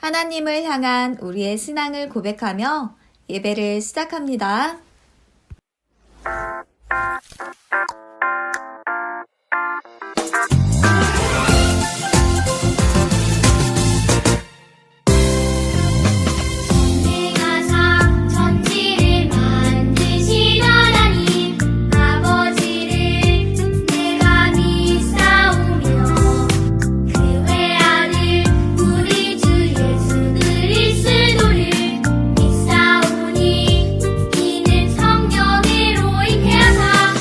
하나님을 향한 우리의 신앙을 고백하며 예배를 시작합니다. 이는 성령으로 잉태하사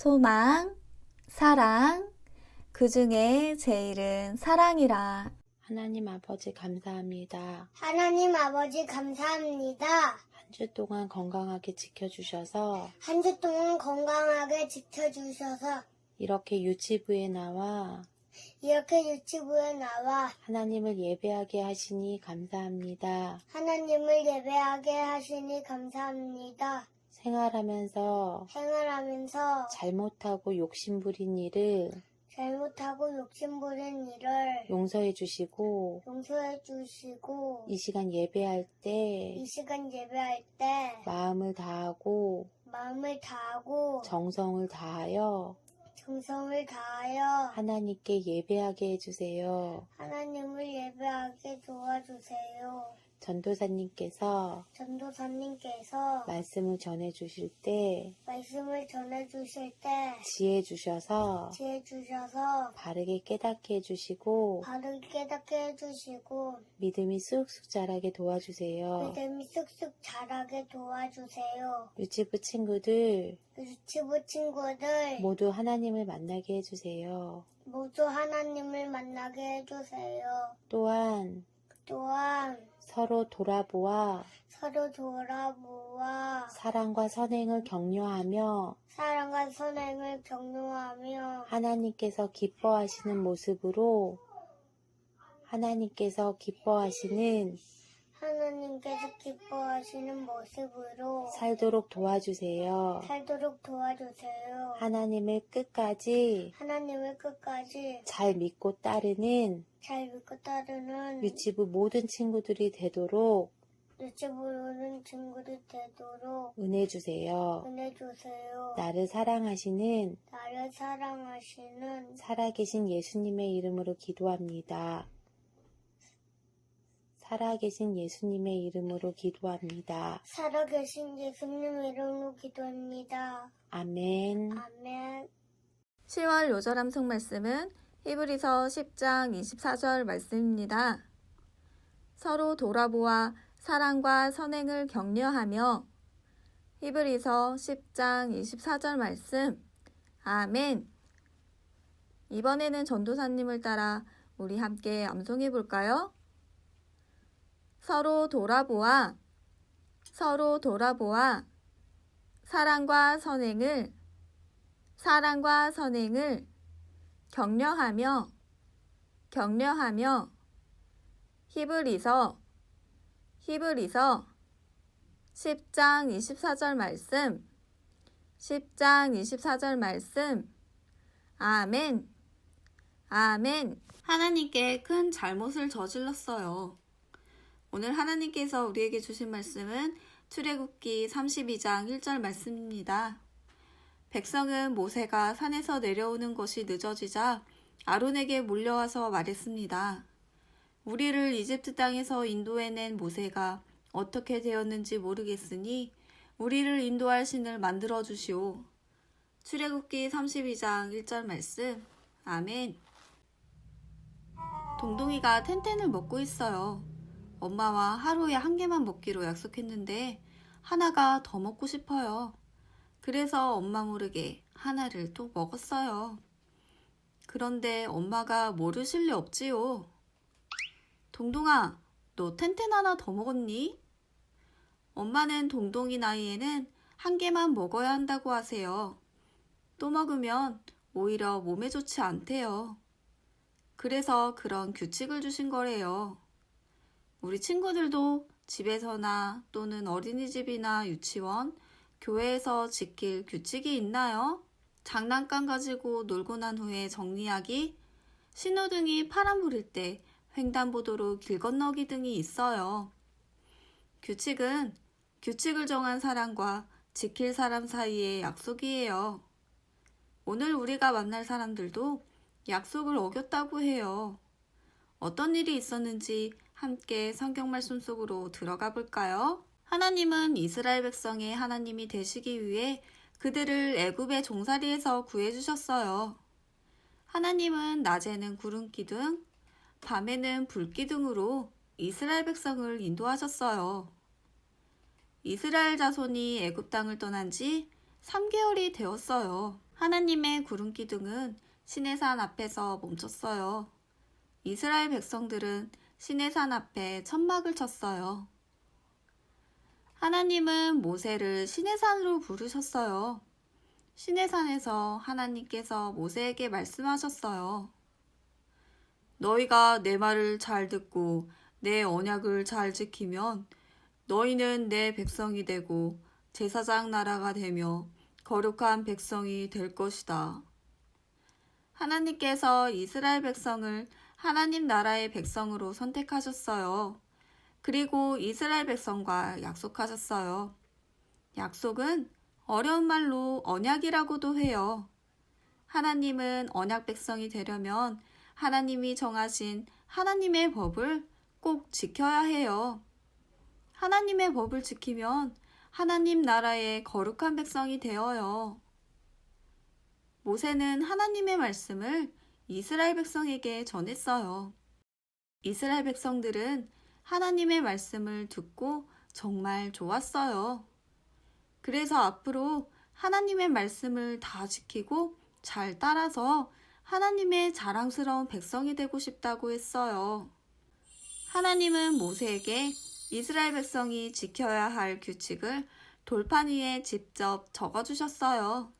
소망, 사랑, 그 중에 제일은 사랑이라. 하나님 아버지 감사합니다. 하나님 아버지 감사합니다. 한 주 동안 건강하게 지켜주셔서 한 주 동안 건강하게 지켜주셔서 이렇게 유치부에 나와 이렇게 유치부에 나와 하나님을 예배하게 하시니 감사합니다. 하나님을 예배하게 하시니 감사합니다. 생활하면서 생활하면서 잘못하고 욕심부린 일을 잘못하고 욕심부린 일을 용서해 주시고 용서해 주시고 이 시간 예배할 때 이 시간 예배할 때 마음을 다하고 마음을 다하고 정성을 다하여 정성을 다하여 하나님께 예배하게 해주세요. 하나님을 예배하게 도와주세요. 전도사님께서 전도사님께서 말씀을 전해 주실 때 말씀을 전해주실 때 지혜 주셔서 지혜 주셔서 바르게 깨닫게 해주시고 바르게 깨닫게 해주시고 믿음이 쑥쑥 자라게 도와주세요. 믿음이 쑥쑥 자라게 도와주세요. 유치부 친구들 유치부 친구들 모두 하나님을 만나게 해주세요. 모두 하나님을 만나게 해주세요. 또한 서로 돌아보아 서로 돌아보아 사랑과 선행을 격려하며 사랑과 선행을 격려하며 하나님께서 기뻐하시는 모습으로 하나님께서 기뻐하시는 하나님께서 기뻐하시는 모습으로 살도록 도와주세요. 살도록 도와주세요. 하나님을 끝까지 잘 믿고 따르는 잘 믿고 따르는 유치부 모든 친구들이 되도록 유치부로는 친구들이 되도록 은혜 주세요. 은혜 주세요. 나를 사랑하시는 나를 사랑하시는 살아계신 예수님의 이름으로 기도합니다. 살아계신 예수님의 이름으로 기도합니다. 살아계신 예수님 이름으로 기도합니다. 아멘. 아멘. 10월 요절 암송 말씀은 히브리서 10장 24절 말씀입니다. 서로 돌아보아 사랑과 선행을 격려하며. 히브리서 10장 24절 말씀. 아멘. 이번에는 전도사님을 따라 우리 함께 암송해 볼까요? 서로 돌아보아 사랑과 선행을 격려하며 히브리서 10장 24절 말씀 아멘. 하나님께 큰 잘못을 저질렀어요. 오늘 하나님께서 우리에게 주신 말씀은 출애굽기 32장 1절 말씀입니다. 백성은 모세가 산에서 내려오는 것이 늦어지자 아론에게 몰려와서 말했습니다. 우리를 이집트 땅에서 인도해낸 모세가 어떻게 되었는지 모르겠으니 우리를 인도할 신을 만들어 주시오. 출애굽기 32장 1절 말씀. 아멘. 동동이가 텐텐을 먹고 있어요. 엄마와 하루에 한 개만 먹기로 약속했는데 하나가 더 먹고 싶어요. 그래서 엄마 모르게 하나를 또 먹었어요. 그런데 엄마가 모르실 리 없지요. 동동아, 너 텐텐 하나 더 먹었니? 엄마는 동동이 나이에는 한 개만 먹어야 한다고 하세요. 또 먹으면 오히려 몸에 좋지 않대요. 그래서 그런 규칙을 주신 거래요. 우리 친구들도 집에서나 또는 어린이집이나 유치원, 교회에서 지킬 규칙이 있나요? 장난감 가지고 놀고 난 후에 정리하기, 신호등이 파란불일 때 횡단보도로 길 건너기 등이 있어요. 규칙은 규칙을 정한 사람과 지킬 사람 사이의 약속이에요. 오늘 우리가 만날 사람들도 약속을 어겼다고 해요. 어떤 일이 있었는지 함께 성경 말씀 속으로 들어가 볼까요? 하나님은 이스라엘 백성의 하나님이 되시기 위해 그들을 애굽의 종살이에서 구해주셨어요. 하나님은 낮에는 구름기둥, 밤에는 불기둥으로 이스라엘 백성을 인도하셨어요. 이스라엘 자손이 애굽 땅을 떠난 지 3개월이 되었어요. 하나님의 구름 기둥은 시내산 앞에서 멈췄어요. 이스라엘 백성들은 시내산 앞에 천막을 쳤어요. 하나님은 모세를 시내산으로 부르셨어요. 시내산에서 하나님께서 모세에게 말씀하셨어요. 너희가 내 말을 잘 듣고 내 언약을 잘 지키면 너희는 내 백성이 되고 제사장 나라가 되며 거룩한 백성이 될 것이다. 하나님께서 이스라엘 백성을 하나님 나라의 백성으로 선택하셨어요. 그리고 이스라엘 백성과 약속하셨어요. 약속은 어려운 말로 언약이라고도 해요. 하나님은 언약 백성이 되려면 하나님이 정하신 하나님의 법을 꼭 지켜야 해요. 하나님의 법을 지키면 하나님 나라의 거룩한 백성이 되어요. 모세는 하나님의 말씀을 이스라엘 백성에게 전했어요. 이스라엘 백성들은 하나님의 말씀을 듣고 정말 좋았어요. 그래서 앞으로 하나님의 말씀을 다 지키고 잘 따라서 하나님의 자랑스러운 백성이 되고 싶다고 했어요. 하나님은 모세에게 이스라엘 백성이 지켜야 할 규칙을 돌판 위에 직접 적어주셨어요.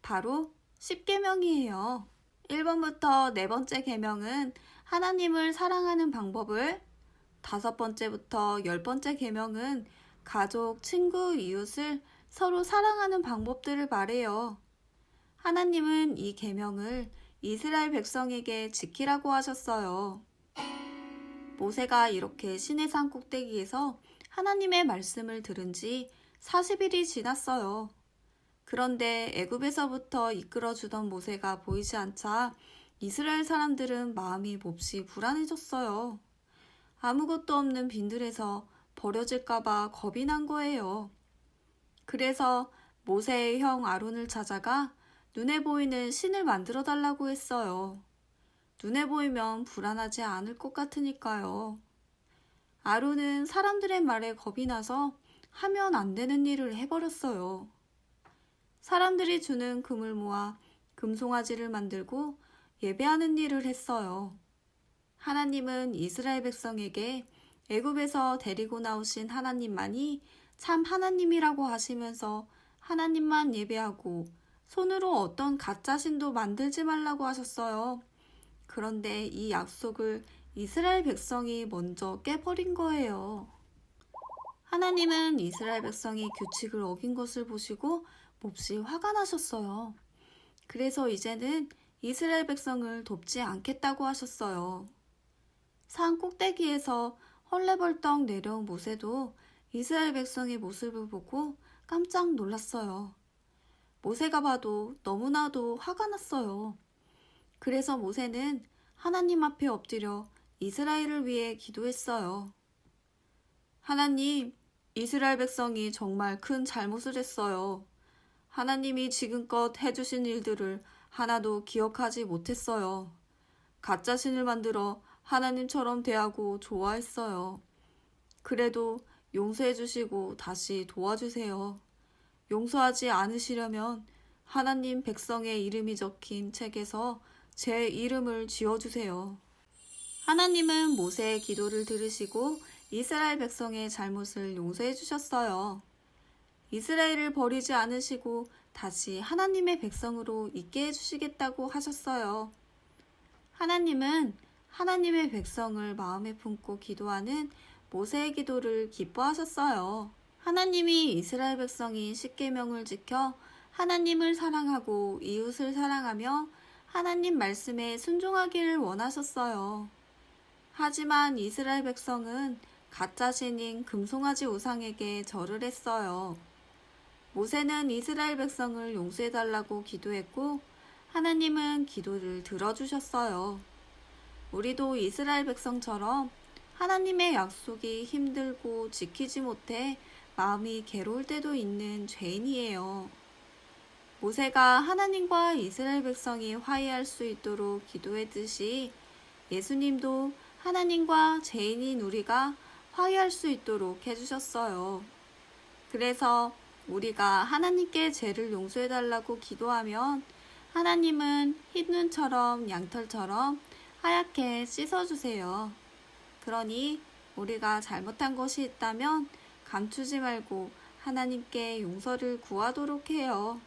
바로 10계명이에요. 1번부터 4번째 계명은 하나님을 사랑하는 방법을, 5번째부터 10번째 계명은 가족, 친구, 이웃을 서로 사랑하는 방법들을 말해요. 하나님은 이 계명을 이스라엘 백성에게 지키라고 하셨어요. 모세가 이렇게 시내산 꼭대기에서 하나님의 말씀을 들은 지 40일이 지났어요. 그런데 애굽에서부터 이끌어주던 모세가 보이지 않자 이스라엘 사람들은 마음이 몹시 불안해졌어요. 아무것도 없는 빈들에서 버려질까봐 겁이 난 거예요. 그래서 모세의 형 아론을 찾아가 눈에 보이는 신을 만들어 달라고 했어요. 눈에 보이면 불안하지 않을 것 같으니까요. 아론은 사람들의 말에 겁이 나서 하면 안 되는 일을 해버렸어요. 사람들이 주는 금을 모아 금송아지를 만들고 예배하는 일을 했어요. 하나님은 이스라엘 백성에게 애굽에서 데리고 나오신 하나님만이 참 하나님이라고 하시면서 하나님만 예배하고 손으로 어떤 가짜 신도 만들지 말라고 하셨어요. 그런데 이 약속을 이스라엘 백성이 먼저 깨버린 거예요. 하나님은 이스라엘 백성이 규칙을 어긴 것을 보시고 몹시 화가 나셨어요. 그래서 이제는 이스라엘 백성을 돕지 않겠다고 하셨어요. 산 꼭대기에서 헐레벌떡 내려온 모세도 이스라엘 백성의 모습을 보고 깜짝 놀랐어요. 모세가 봐도 너무나도 화가 났어요. 그래서 모세는 하나님 앞에 엎드려 이스라엘을 위해 기도했어요. 하나님, 이스라엘 백성이 정말 큰 잘못을 했어요. 하나님이 지금껏 해주신 일들을 하나도 기억하지 못했어요. 가짜 신을 만들어 하나님처럼 대하고 좋아했어요. 그래도 용서해 주시고 다시 도와주세요. 용서하지 않으시려면 하나님 백성의 이름이 적힌 책에서 제 이름을 지워주세요. 하나님은 모세의 기도를 들으시고 이스라엘 백성의 잘못을 용서해 주셨어요. 이스라엘을 버리지 않으시고 다시 하나님의 백성으로 있게 해주시겠다고 하셨어요. 하나님은 하나님의 백성을 마음에 품고 기도하는 모세의 기도를 기뻐하셨어요. 하나님이 이스라엘 백성이 10계명을 지켜 하나님을 사랑하고 이웃을 사랑하며 하나님 말씀에 순종하기를 원하셨어요. 하지만 이스라엘 백성은 가짜 신인 금송아지 우상에게 절을 했어요. 모세는 이스라엘 백성을 용서해달라고 기도했고 하나님은 기도를 들어주셨어요. 우리도 이스라엘 백성처럼 하나님의 약속이 힘들고 지키지 못해 마음이 괴로울 때도 있는 죄인이에요. 모세가 하나님과 이스라엘 백성이 화해할 수 있도록 기도했듯이 예수님도 하나님과 죄인인 우리가 화해할 수 있도록 해주셨어요. 그래서 우리가 하나님께 죄를 용서해달라고 기도하면 하나님은 흰눈처럼 양털처럼 하얗게 씻어주세요. 그러니 우리가 잘못한 것이 있다면 감추지 말고 하나님께 용서를 구하도록 해요.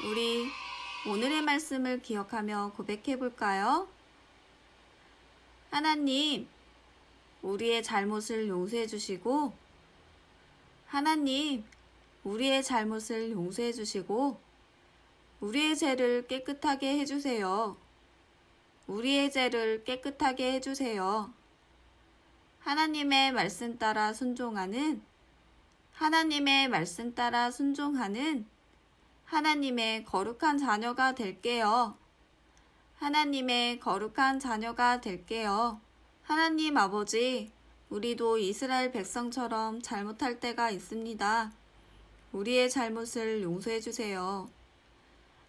우리 오늘의 말씀을 기억하며 고백해 볼까요? 하나님, 우리의 잘못을 용서해 주시고, 하나님, 우리의 잘못을 용서해 주시고, 우리의 죄를 깨끗하게 해주세요. 우리의 죄를 깨끗하게 해주세요. 하나님의 말씀 따라 순종하는 하나님의 거룩한 자녀가 될게요. 하나님의 거룩한 자녀가 될게요. 하나님 아버지, 우리도 이스라엘 백성처럼 잘못할 때가 있습니다. 우리의 잘못을 용서해 주세요.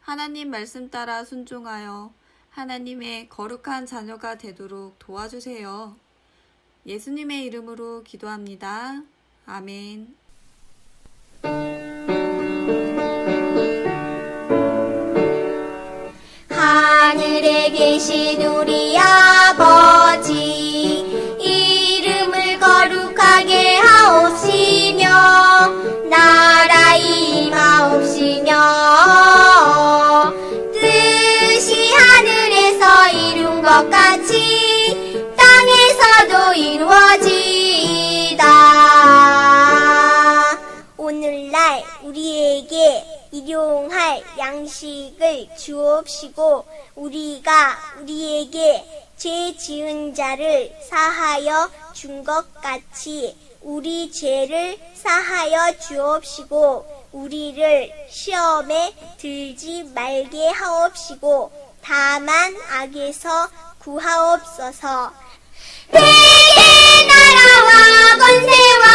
하나님 말씀 따라 순종하여 하나님의 거룩한 자녀가 되도록 도와주세요. 예수님의 이름으로 기도합니다. 아멘. 하늘에 계신 우리 아버지, 이름을 거룩하게 하옵시며 나라 임하옵시며 뜻이 하늘에서 이룬 것 같이 땅에서도 이루어지이다. 오늘날 우리에게 일용할 양식을 주옵시고 우리가 우리에게 죄 지은 자를 사하여 준 것 같이 우리 죄를 사하여 주옵시고 우리를 시험에 들지 말게 하옵시고 다만 악에서 구하옵소서. 대개 나라와 권세와